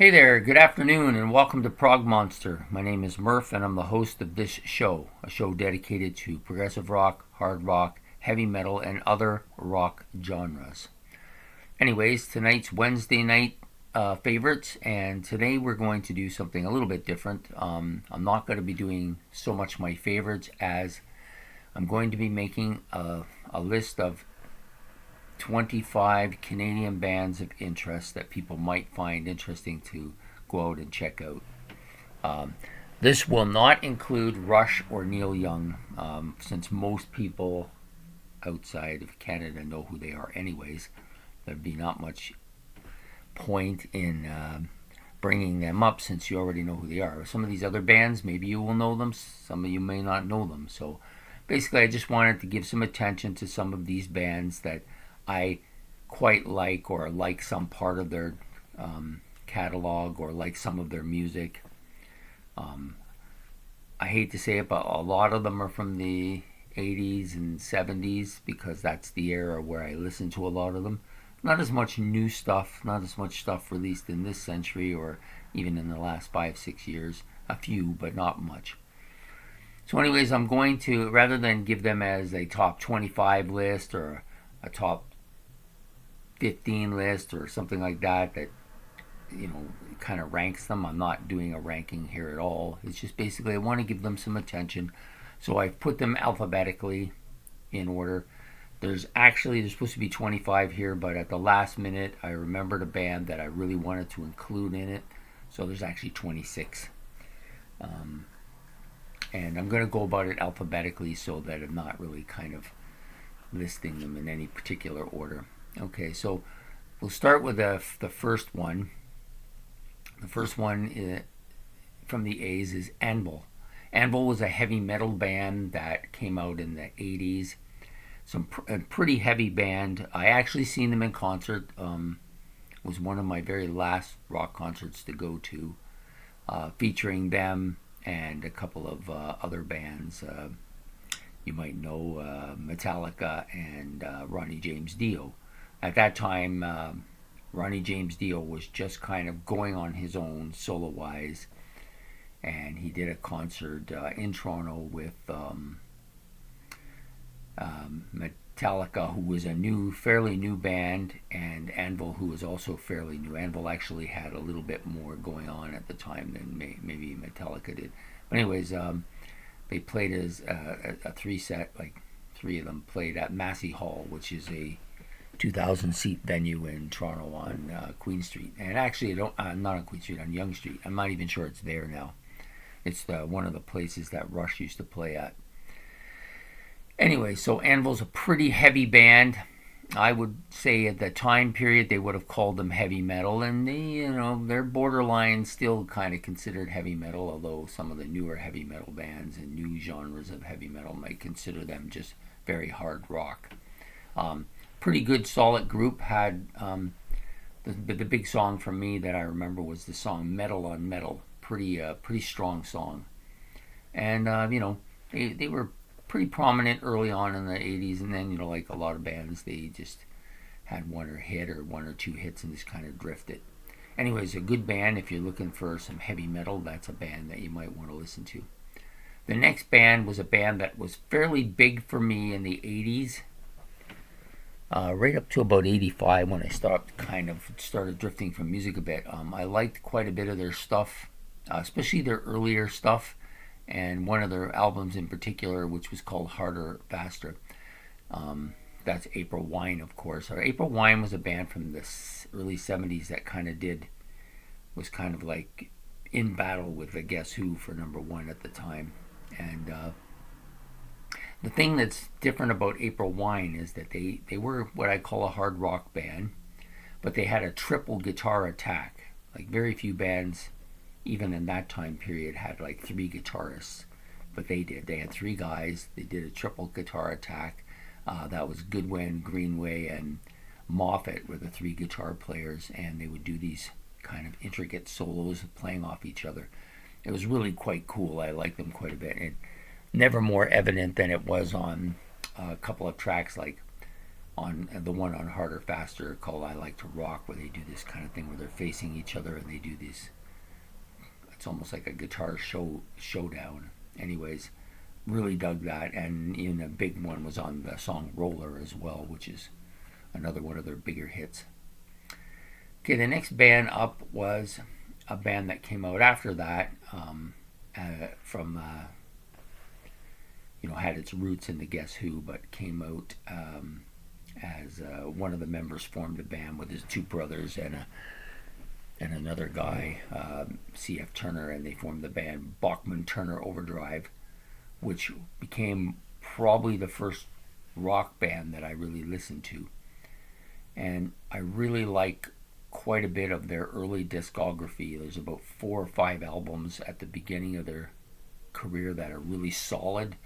Hey there, good afternoon, and welcome to Prog Monster. My name is Murph, and I'm the host of this show, a show dedicated to progressive rock, hard rock, heavy metal, and other rock genres. Anyways, tonight's Wednesday night favorites, and today we're going to do something a little bit different. I'm not going to be doing so much my favorites as I'm going to be making a list of 25 Canadian bands of interest that people might find interesting to go out and check out. This will not include Rush or Neil Young, since most people outside of Canada know who they are anyways. There'd be not much point in bringing them up since you already know who they are. Some of these other bands, maybe you will know them, some of you may not know them. So basically I just wanted to give some attention to some of these bands that I quite like, or like some part of their catalog, or like some of their music. I hate to say it, but a lot of them are from the 80s and 70s because that's the era where I listen to a lot of them. Not as much new stuff, not as much stuff released in this century or even in the last 5-6 years. A few, but not much. So anyways, I'm going to, rather than give them as a top 25 list or a top 15 list or something like that kind of ranks them. I'm not doing a ranking here at all. It's just basically I want to give them some attention. So I've put them alphabetically in order. There's supposed to be 25 here, but at the last minute I remembered a band that I really wanted to include in it. So there's actually 26. And I'm going to go about it alphabetically so that I'm not really kind of listing them in any particular order. Okay, so we'll start with the first one. The first one from the A's is Anvil. Anvil was a heavy metal band that came out in the 80s. A pretty heavy band. I actually seen them in concert. It was one of my very last rock concerts to go to, featuring them and a couple of other bands. You might know Metallica and Ronnie James Dio. At that time, Ronnie James Dio was just kind of going on his own solo-wise, and he did a concert in Toronto with Metallica, who was a fairly new band, and Anvil, who was also fairly new. Anvil actually had a little bit more going on at the time than maybe Metallica did. But anyways, they played as a three-set, like three of them played at Massey Hall, which is a 2,000 seat venue in Toronto on Queen Street. And actually, not on Queen Street, on Yonge Street. I'm not even sure it's there now. It's one of the places that Rush used to play at. Anyway, so Anvil's a pretty heavy band. I would say at the time period they would have called them heavy metal, and they're borderline still kind of considered heavy metal, although some of the newer heavy metal bands and new genres of heavy metal might consider them just very hard rock. Pretty good solid group. Had the big song for me that I remember was the song Metal on Metal. Pretty strong song. And they were pretty prominent early on in the 80s, and then like a lot of bands, they just had one or two hits and just kind of drifted. Anyways, a good band. If you're looking for some heavy metal, that's a band that you might want to listen to. The next band was a band that was fairly big for me in the 80s. Right up to about 85 when I started drifting from music a bit. I liked quite a bit of their stuff, especially their earlier stuff, and one of their albums in particular, which was called Harder, Faster. That's April Wine, of course. April Wine was a band from the early 70s that was kind of like in battle with the Guess Who for number one at the time. And the thing that's different about April Wine is that they were what I call a hard rock band, but they had a triple guitar attack. Like very few bands, even in that time period, had like three guitarists, but they did. They had three guys. They did a triple guitar attack. That was Goodwin, Greenway, and Moffat were the three guitar players, and they would do these kind of intricate solos playing off each other. It was really quite cool. I liked them quite a bit. And never more evident than it was on a couple of tracks like on the one on Harder Faster called I Like to Rock, where they do this kind of thing where they're facing each other and they do these, it's almost like a guitar showdown. Anyways, really dug that. And even a big one was on the song Roller as well, which is another one of their bigger hits. Okay, the next band up was a band that came out after that, from had its roots in the Guess Who, but came out as one of the members formed a band with his two brothers and another guy, C.F. Turner, and they formed the band Bachman Turner Overdrive, which became probably the first rock band that I really listened to. And I really like quite a bit of their early discography. There's about 4 or 5 albums at the beginning of their career that are really solid.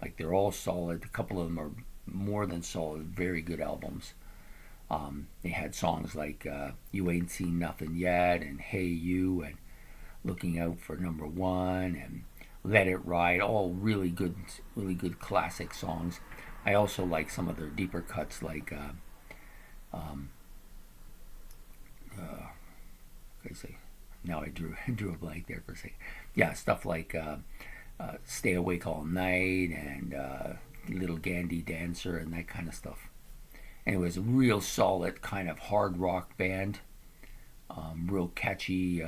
Like, they're all solid. A couple of them are more than solid, very good albums. They had songs like You Ain't Seen Nothing Yet, and Hey You, and Looking Out for Number One, and Let It Ride, all really good classic songs. I also like some of their deeper cuts, like now I drew a blank there for a second. Yeah, stuff like Stay Awake All Night and Little Gandy Dancer and that kind of stuff. Anyways, a real solid kind of hard rock band, real catchy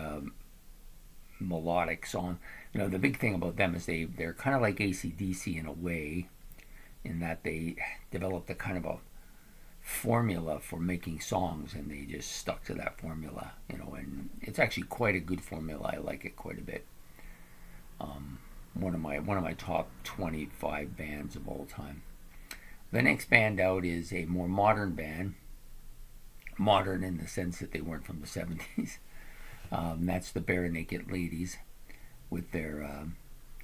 melodic song. The big thing about them is they're kind of like AC/DC in a way, in that they developed a kind of a formula for making songs, and they just stuck to that formula, and it's actually quite a good formula. I like it quite a bit. One of my top 25 bands of all time. The next band out is a more modern band, modern in the sense that they weren't from the 70s. That's the Bare Naked Ladies, with their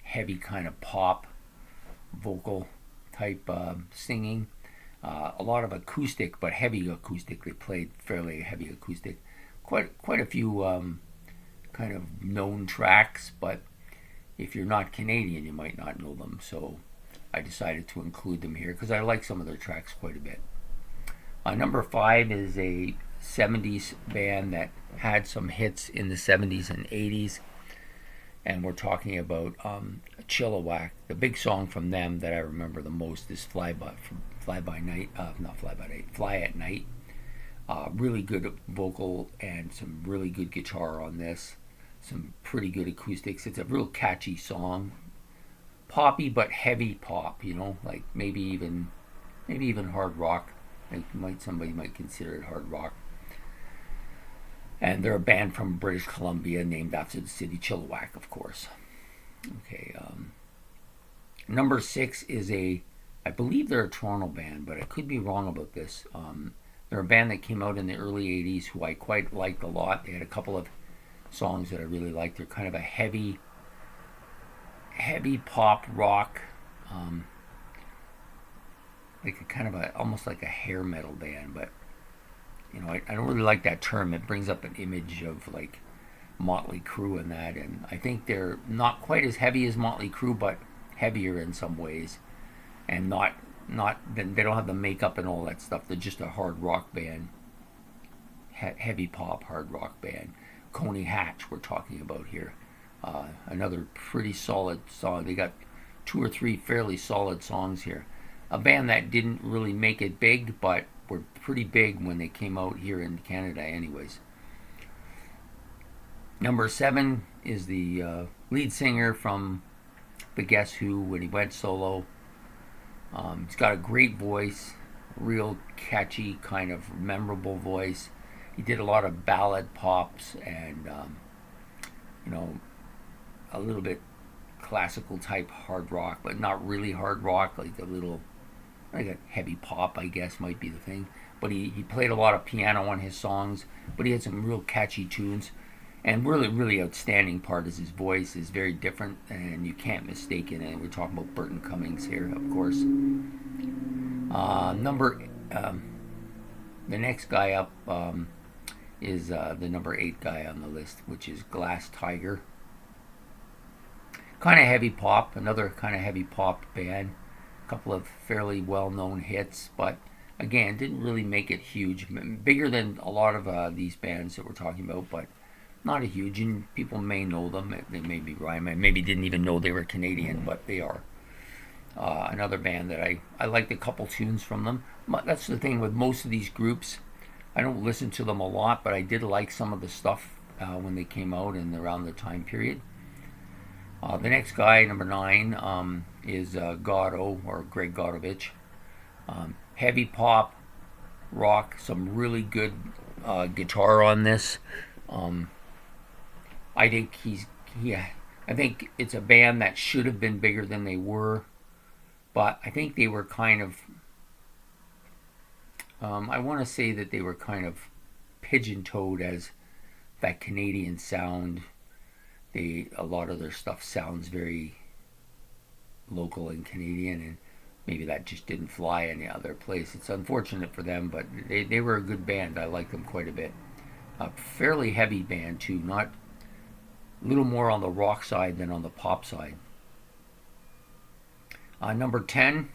heavy kind of pop vocal type singing. A lot of acoustic, but heavy acoustic. They played fairly heavy acoustic. Quite a few kind of known tracks, but if you're not Canadian, you might not know them. So I decided to include them here because I like some of their tracks quite a bit. Number 5 is a 70s band that had some hits in the 70s and 80s. And we're talking about Chilliwack. The big song from them that I remember the most is Fly at Night. Really good vocal and some really good guitar on this. Some pretty good acoustics. It's a real catchy song. Poppy but heavy pop, like maybe even hard rock. Somebody might consider it hard rock. And they're a band from British Columbia named after the city Chilliwack, of course. Okay, number 6 is I believe they're a Toronto band, but I could be wrong about this. They're a band that came out in the early 80s who I quite liked a lot. They had a couple of songs that I really liked. They're kind of a heavy pop rock, like a kind of almost like a hair metal band, but I don't really like that term. It brings up an image of like Motley Crue and that, and I think they're not quite as heavy as Motley Crue, but heavier in some ways, and they don't have the makeup and all that stuff. They're just a hard rock band, heavy pop hard rock band. Coney Hats we're talking about here. Another pretty solid song. They got 2 or 3 fairly solid songs here. A band that didn't really make it big, but were pretty big when they came out here in Canada anyways. Number 7 is the lead singer from the Guess Who when he went solo. He's got a great voice, real catchy, kind of memorable voice. He did a lot of ballad pops and, a little bit classical type hard rock, but not really hard rock, like a heavy pop, I guess, might be the thing. But he played a lot of piano on his songs, but he had some real catchy tunes. And really, really outstanding part is his voice is very different, and you can't mistake it. And we're talking about Burton Cummings here, of course. The next guy up is the number 8 guy on the list, which is Glass Tiger. Kind of heavy pop, another kind of heavy pop band. A couple of fairly well-known hits, but again, didn't really make it huge. Bigger than a lot of these bands that we're talking about, but not a huge. And people may know them. They may be rhyme. Maybe didn't even know they were Canadian, but they are. Another band that I liked a couple tunes from them. That's the thing with most of these groups. I don't listen to them a lot, but I did like some of the stuff when they came out and around the time period. The next guy, number 9, is Gotto, or Greg Gotovich. Heavy pop, rock, some really good guitar on this. I think I think it's a band that should have been bigger than they were, but I think they were kind of. I want to say that they were kind of pigeon-toed as that Canadian sound. A lot of their stuff sounds very local and Canadian, and maybe that just didn't fly any other place. It's unfortunate for them, but they were a good band. I like them quite a bit. A fairly heavy band too, not a little more on the rock side than on the pop side. Number 10,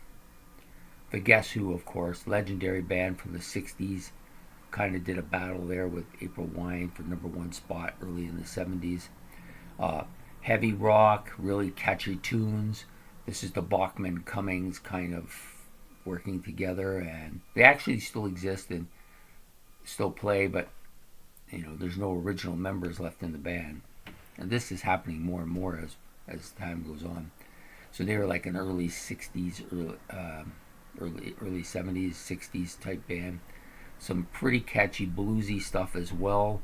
the Guess Who, of course, legendary band from the 60s. Kind of did a battle there with April Wine for number 1 spot early in the 70s. Heavy rock, really catchy tunes. This is the Bachman Cummings kind of working together, and they actually still exist and still play, but there's no original members left in the band. And this is happening more and more as time goes on. So they were like an early 60s, early 70s, 60s type band. Some pretty catchy bluesy stuff as well.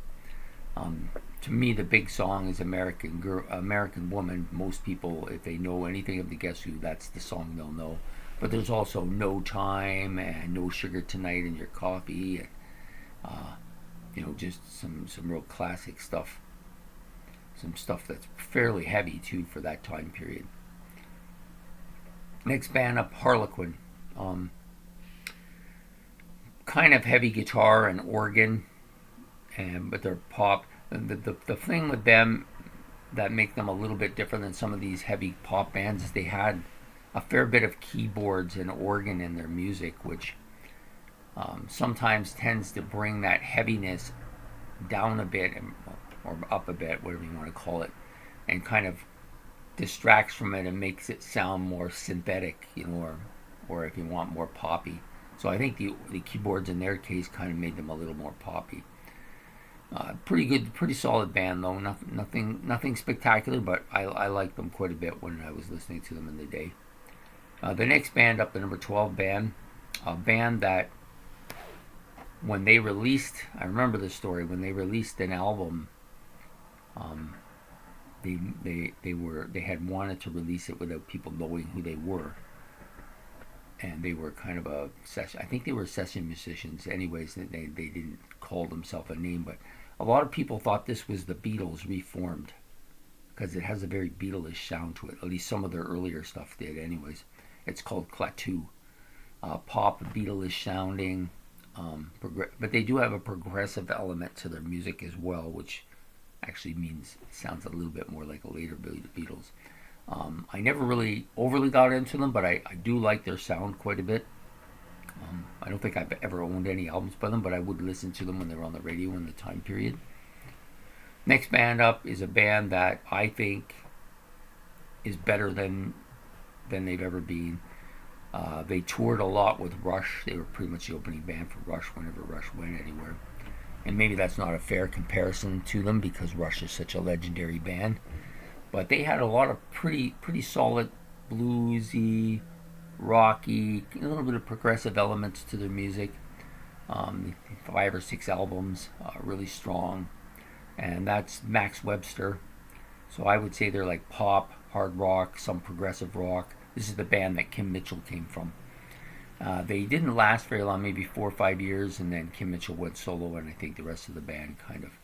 To me, the big song is American Woman. Most people, if they know anything of the Guess Who, that's the song they'll know. But there's also No Time and No Sugar Tonight in Your Coffee, and just some real classic stuff. Some stuff that's fairly heavy too for that time period. Next band up, Harlequin. Kind of heavy guitar and organ, but they're pop. The thing with them that make them a little bit different than some of these heavy pop bands is they had a fair bit of keyboards and organ in their music, which sometimes tends to bring that heaviness down a bit or up a bit, whatever you want to call it, and kind of distracts from it and makes it sound more synthetic, or if you want, more poppy. So I think the keyboards in their case kind of made them a little more poppy. Pretty good, pretty solid band though. Nothing spectacular, but I liked them quite a bit when I was listening to them in the day. The next band up, the number 12 band, a band that when they released, I remember the story, when they released an album, they had wanted to release it without people knowing who they were. And they were kind of a session. I think they were session musicians. Anyways, they didn't call themselves a name, but a lot of people thought this was the Beatles reformed because it has a very Beatles-ish sound to it. At least some of their earlier stuff did. Anyways, it's called Klaatu. Pop, Beatles-ish sounding, but they do have a progressive element to their music as well, which actually means it sounds a little bit more like a later Beatles. I never really overly got into them, but I do like their sound quite a bit. I don't think I've ever owned any albums by them, but I would listen to them when they were on the radio in the time period. Next band up is a band that I think is better than they've ever been. They toured a lot with Rush. They were pretty much the opening band for Rush whenever Rush went anywhere. And maybe that's not a fair comparison to them because Rush is such a legendary band. But they had a lot of pretty solid bluesy, rocky, a little bit of progressive elements to their music. 5 or 6 albums, really strong. And that's Max Webster. So I would say they're like pop, hard rock, some progressive rock. This is the band that Kim Mitchell came from. They didn't last very long, maybe 4 or 5 years, and then Kim Mitchell went solo, and I think the rest of the band kind of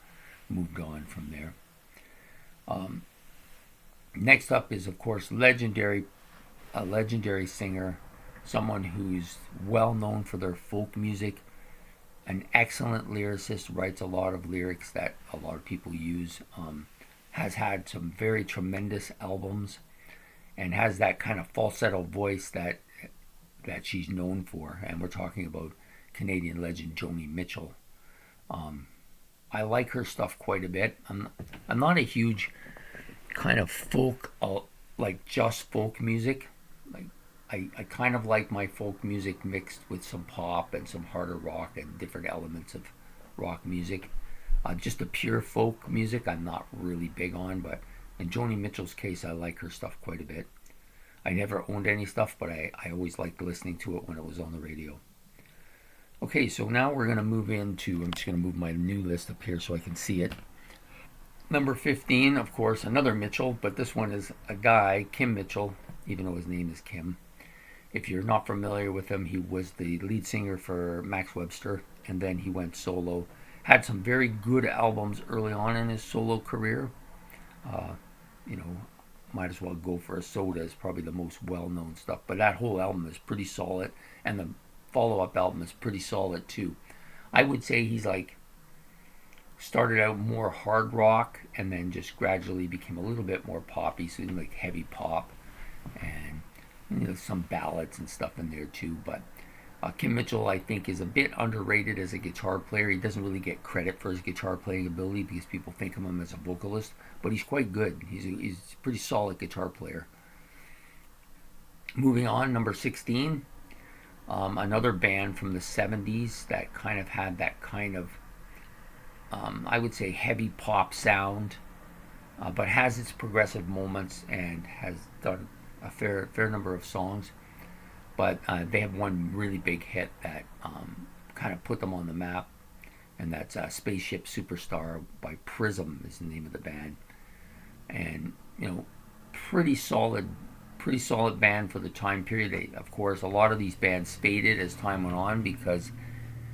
moved on from there. Next up is, of course, a legendary singer, someone who's well known for their folk music, an excellent lyricist, writes a lot of lyrics that a lot of people use, has had some very tremendous albums, and has that kind of falsetto voice that that she's known for, and we're talking about Canadian legend Joni Mitchell. I like her stuff quite a bit. I'm not a huge kind of folk, like just folk music. Like I kind of like my folk music mixed with some pop and some harder rock and different elements of rock music. Just the pure folk music I'm not really big on, but in Joni Mitchell's case, I like her stuff quite a bit. I never owned any stuff, but I always liked listening to it when it was on the radio. Okay, so now we're going to move into, I'm just going to move my new list up here so I can see it. Number 15, of course, another Mitchell, but this one is a guy, Kim Mitchell, even though his name is Kim. If you're not familiar with him, he was the lead singer for Max Webster, and then he went solo. Had some very good albums early on in his solo career. You know, might as well go for a soda is probably the most well-known stuff. But that whole album is pretty solid, and the follow-up album is pretty solid too. I would say he's like started out more hard rock and then just gradually became a little bit more poppy, so like heavy pop and some ballads and stuff in there too. But Kim Mitchell, I think, is a bit underrated as a guitar player. He doesn't really get credit for his guitar playing ability because people think of him as a vocalist, but he's quite good. He's a pretty solid guitar player. Moving on, number 16, another band from the 70s that kind of had that kind of, I would say, heavy pop sound, but has its progressive moments and has done a fair number of songs. But they have one really big hit that kind of put them on the map, and that's Spaceship Superstar by Prism is the name of the band. And pretty solid band for the time period. Of course, a lot of these bands faded as time went on because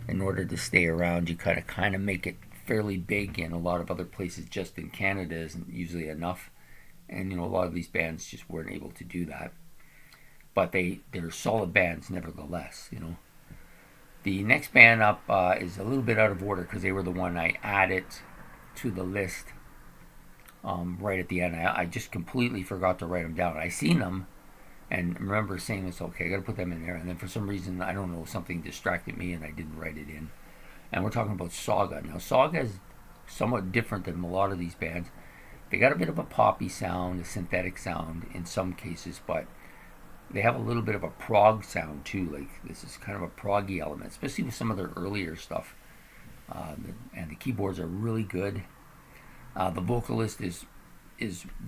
in order to stay around, you kind of make it fairly big, and a lot of other places just in Canada isn't usually enough. And a lot of these bands just weren't able to do that. But they're solid bands nevertheless. The next band up is a little bit out of order because they were the one I added to the list right at the end. I just completely forgot to write them down. I seen them and remember saying this, okay, I got to put them in there. And then for some reason, I don't know, something distracted me and I didn't write it in. And we're talking about Saga. Now, Saga is somewhat different than a lot of these bands. They got a bit of a poppy sound, a synthetic sound in some cases, but they have a little bit of a prog sound too. Like this is kind of a proggy element, especially with some of their earlier stuff. And the keyboards are really good. The vocalist is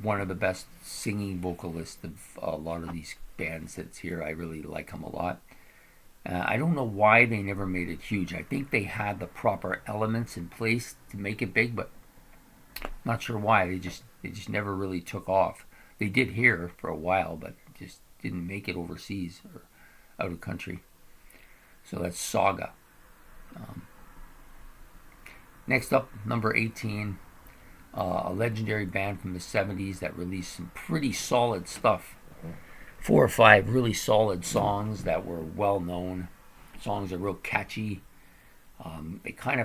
one of the best singing vocalists of a lot of these bands that's here. I really like him a lot. I don't know why they never made it huge. I think they had the proper elements in place to make it big, but I'm not sure why. They just never really took off. They did here for a while, but just didn't make it overseas or out of country. So that's Saga. Next up, number 18, a legendary band from the 70s that released some pretty solid stuff. 4 or 5 really solid songs that were well known. Songs are real catchy. They kind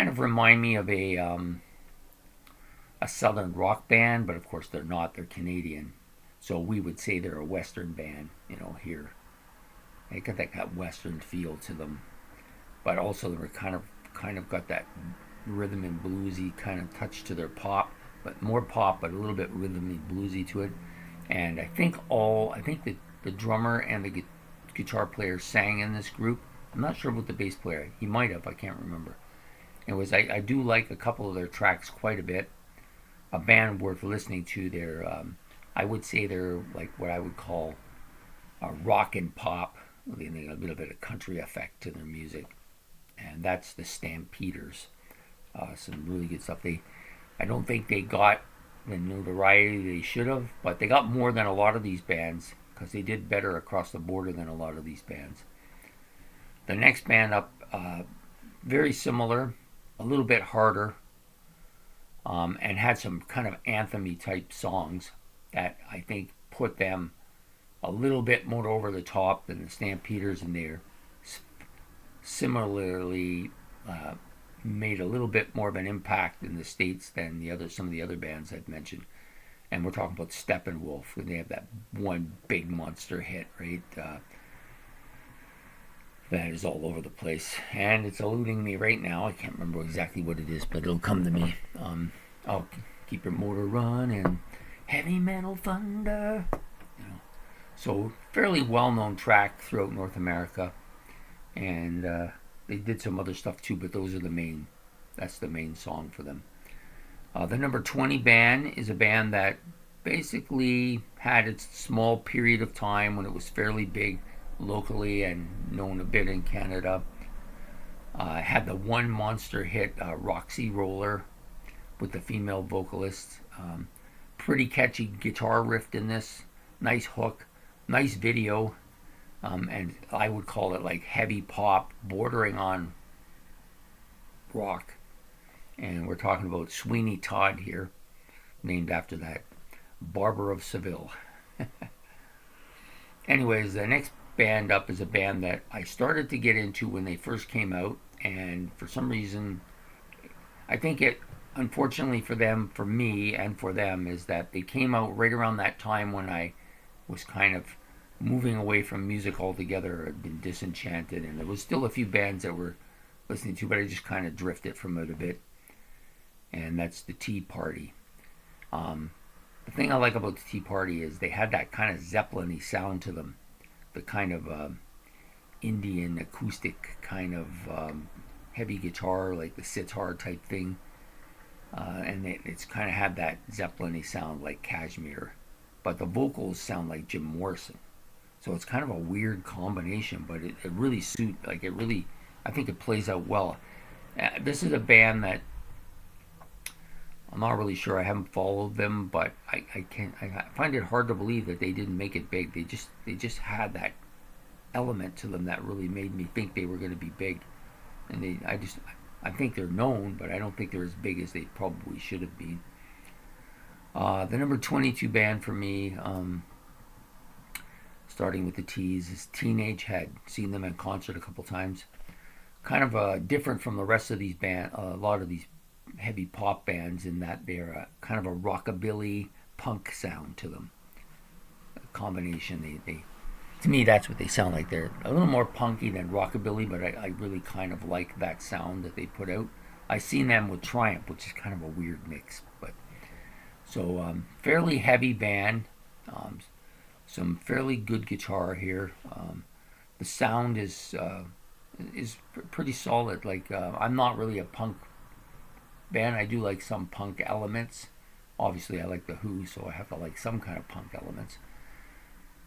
of remind me of a southern rock band, but of course they're not. They're Canadian. So we would say they're a Western band, here. They got that Western feel to them. But also they were kind of got that rhythm and bluesy kind of touch to their pop, but more pop, but a little bit rhythm and bluesy to it. And I think the drummer and the guitar player sang in this group. I'm not sure about the bass player. He might have, I can't remember. I do like a couple of their tracks quite a bit. A band worth listening to. I would say they're like what I would call a rock and pop. They got a little bit of country effect to their music, and that's the Stampeders. Some really good stuff. I don't think they got the notoriety they should have, but they got more than a lot of these bands because they did better across the border than a lot of these bands. The next band up, very similar, a little bit harder, and had some kind of anthem-y type songs that I think put them a little bit more over the top than the Stampeders, and they're similarly made a little bit more of an impact in the States than some of the other bands I've mentioned. And we're talking about Steppenwolf, when they have that one big monster hit, right? That is all over the place. And it's eluding me right now. I can't remember exactly what it is, but it'll come to me. I'll keep your motor running. Heavy metal thunder. You know. So, fairly well-known track throughout North America. And they did some other stuff too, but those are the main. That's the main song for them. The number 20 band is a band that basically had its small period of time when it was fairly big locally and known a bit in Canada. Had the one monster hit, Roxy Roller, with the female vocalist. Pretty catchy guitar riff in this. Nice hook. Nice video. And I would call it like heavy pop, bordering on rock. And we're talking about Sweeney Todd here, named after that Barber of Seville. Anyways, the next band up is a band that I started to get into when they first came out, and for some reason, I think it, unfortunately for them, for me, and for them, is that they came out right around that time when I was kind of moving away from music altogether. I'd been disenchanted, and there was still a few bands that were listening to, but I just kind of drifted from it a bit. And that's the Tea Party. The thing I like about the Tea Party is they had that kind of Zeppelin-y sound to them, the kind of Indian acoustic kind of heavy guitar, like the sitar type thing, and it's kind of had that Zeppelin-y sound like Kashmir, but the vocals sound like Jim Morrison. So it's kind of a weird combination, but it really suits, like it really, I think it plays out well. This is a band that I'm not really sure. I haven't followed them, but I find it hard to believe that they didn't make it big. They just had that element to them that really made me think they were going to be big. And I think they're known, but I don't think they're as big as they probably should have been. The number 22 band for me, starting with the T's, is Teenage Head. Seen them in concert a couple times. Kind of different from the rest of these bands. A lot of these heavy pop bands, in that they're kind of a rockabilly punk sound to them. A combination. They to me, that's what they sound like. They're a little more punky than rockabilly, but I really kind of like that sound that they put out. I've seen them with Triumph, which is kind of a weird mix. But so fairly heavy band. Some fairly good guitar here. The sound is pretty solid. Like I'm not really a punk band. I do like some punk elements. Obviously, I like the Who, so I have to like some kind of punk elements.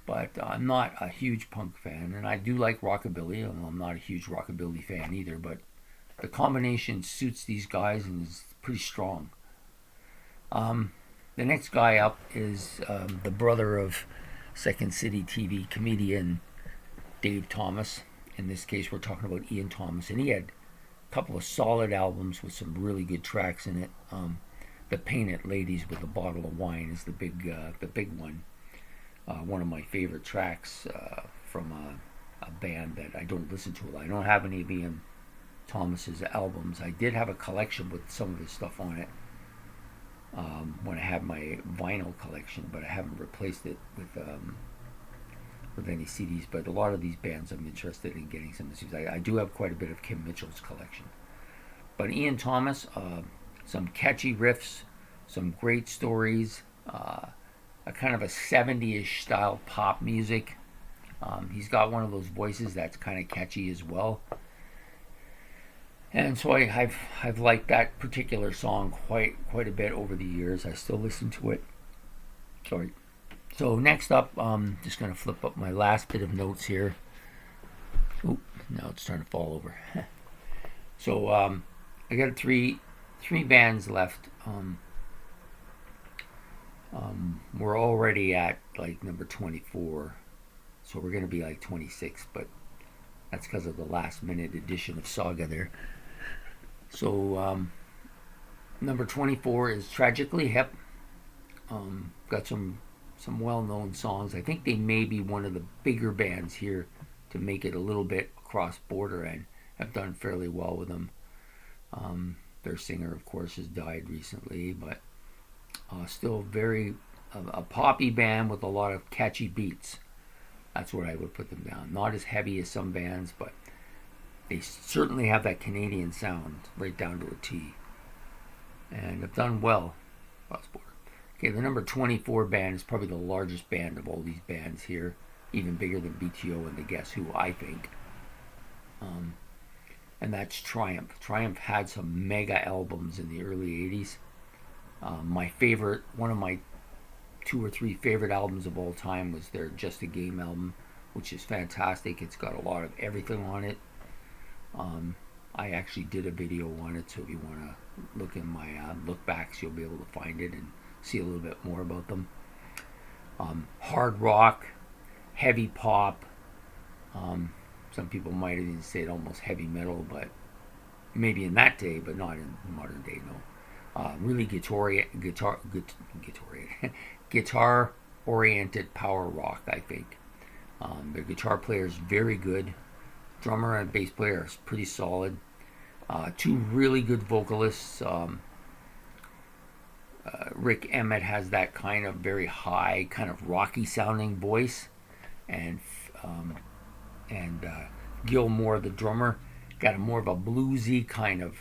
But I'm not a huge punk fan, and I do like rockabilly. I'm not a huge rockabilly fan either, but the combination suits these guys and is pretty strong. The next guy up is the brother of Second City TV comedian Dave Thomas. In this case, we're talking about Ian Thomas, and he had a couple of solid albums with some really good tracks in it. The Painted Ladies with a Bottle of Wine is the big one. One of my favorite tracks from a band that I don't listen to a lot. I don't have any of Ian Thomas's albums. I did have a collection with some of his stuff on it when I had my vinyl collection, but I haven't replaced it with any CDs. But a lot of these bands I'm interested in getting some of these. I do have quite a bit of Kim Mitchell's collection. But Ian Thomas, some catchy riffs, some great stories, a kind of a 70-ish style pop music. He's got one of those voices that's kind of catchy as well. And so I've liked that particular song quite a bit over the years. I still listen to it. Sorry. So next up, just going to flip up my last bit of notes here. Oh, now it's starting to fall over. So I got three bands left. We're already at like number 24, so we're going to be like 26, but that's because of the last minute edition of Saga there. So number 24 is Tragically Hip. Got some well-known songs. I think they may be one of the bigger bands here to make it a little bit cross-border, and have done fairly well with them. Their singer, of course, has died recently, but still very a poppy band with a lot of catchy beats. That's what I would put them down. Not as heavy as some bands, but they certainly have that Canadian sound right down to a T. And have done well. Okay, the number 24 band is probably the largest band of all these bands here. Even bigger than BTO and the Guess Who, I think. And that's Triumph. Triumph had some mega albums in the early 80s. My favorite, one of my 2 or 3 favorite albums of all time was their Just a Game album, which is fantastic. It's got a lot of everything on it. I actually did a video on it, so if you want to look in my look backs, you'll be able to find it and see a little bit more about them. Hard rock, heavy pop. Some people might even say it almost heavy metal, but maybe in that day, but not in modern day, no. Really guitar-oriented power rock, I think. Their guitar player is very good. Drummer and bass player is pretty solid. 2 really good vocalists. Rick Emmett has that kind of very high, kind of rocky sounding voice, and Gil Moore, the drummer, got more of a bluesy kind of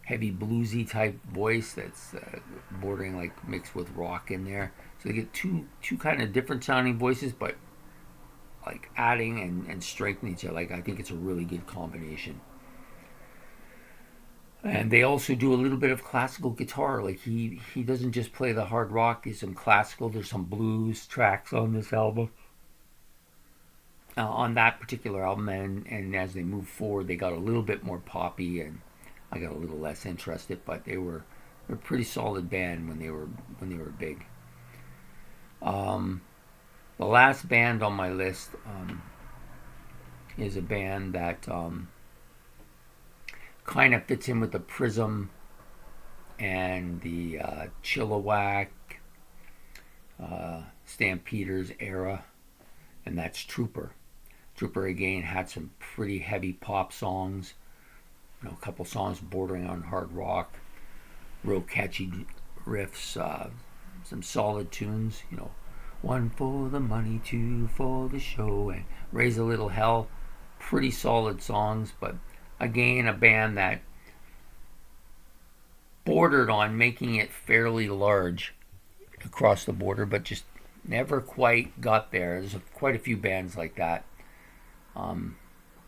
heavy bluesy type voice that's bordering like mixed with rock in there. So they get two kind of different sounding voices, but like adding and strengthening each other. Like, I think it's a really good combination. And they also do a little bit of classical guitar. Like he doesn't just play the hard rock. There's some classical. There's some blues tracks on this album. On that particular album, and as they move forward, they got a little bit more poppy, and I got a little less interested. But they're a pretty solid band when they were big. The last band on my list is a band that kind of fits in with the Prism and the Chilliwack, Stampeders era, and that's Trooper. Trooper again had some pretty heavy pop songs, a couple songs bordering on hard rock, real catchy riffs, some solid tunes, 1 for the money, 2 for the show, and Raise a Little Hell. Pretty solid songs, but again, a band that bordered on making it fairly large across the border, but just never quite got there. There's quite a few bands like that.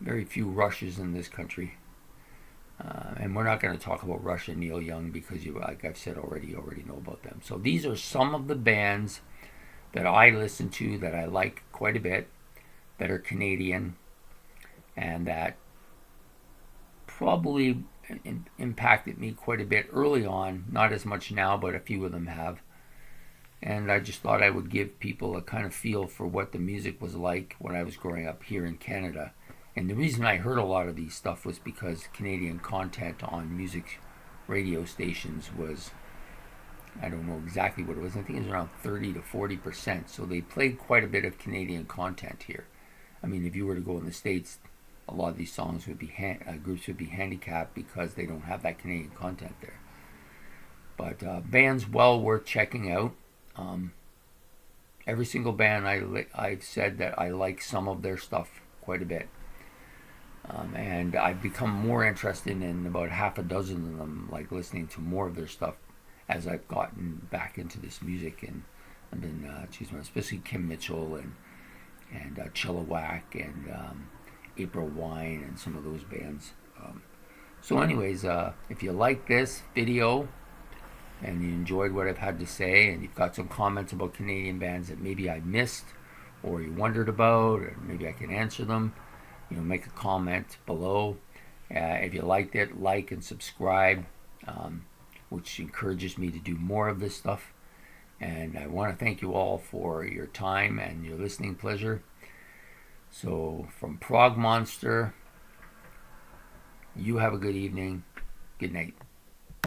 Very few Rushes in this country. And we're not going to talk about Rush and Neil Young because, like I've said already, you already know about them. So these are some of the bands that I listen to that I like quite a bit, that are Canadian, and that probably impacted me quite a bit early on. Not as much now, but a few of them have. And I just thought I would give people a kind of feel for what the music was like when I was growing up here in Canada. And the reason I heard a lot of these stuff was because Canadian content on music radio stations was, I don't know exactly what it was, I think it was around 30 to 40%. So they played quite a bit of Canadian content here. I mean, if you were to go in the States, a lot of these songs would be groups would be handicapped because they don't have that Canadian content there. But bands well worth checking out. Every single band I've said that I like some of their stuff quite a bit, and I've become more interested in about half a dozen of them, like listening to more of their stuff as I've gotten back into this music, and I've been especially Kim Mitchell and Chilliwack and April Wine and some of those bands. So anyways, if you like this video and you enjoyed what I've had to say, and you've got some comments about Canadian bands that maybe I missed or you wondered about, or maybe I can answer them, make a comment below. If you liked it, like and subscribe, which encourages me to do more of this stuff. And I want to thank you all for your time and your listening pleasure. So from Prog Monster, you have a good evening. Good night.